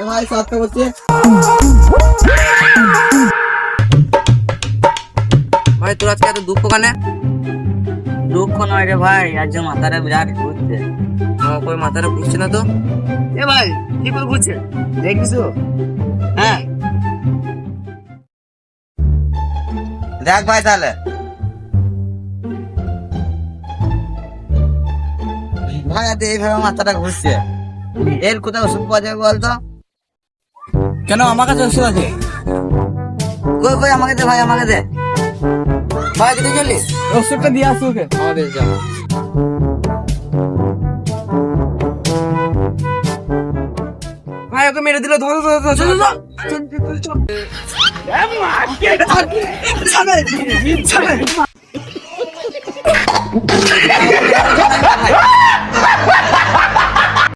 ভাই সাতটা করছে। ভাই তোর আজকে এত দুঃখ কানে? দুঃখ নয় রে ভাই, আজ যে মাথাটা বিরাট ঘুরছে। আমার কই মাথাটা ঘুরছে না তো। এ ভাই কি করে ঘুরছে দেখছিস? হ্যাঁ দেখ ভাই তাহলে। ভাই আজ এইভাবে মাথাটা ঘুরছে, এর কোথাও ওষুধ পাওয়া যাবে বলতো? কেন আমার কাছে ওষুধ আছে? কই কই আমাকে দে ভাই, আমাকে দে ভাই। দিতে চল্লিশ ওষুধটা দিয়ে আসো ওকে। আমাদের যা। ভাই ওকে মেরে দিল, ধরো ধরো ধরো চল চল চল।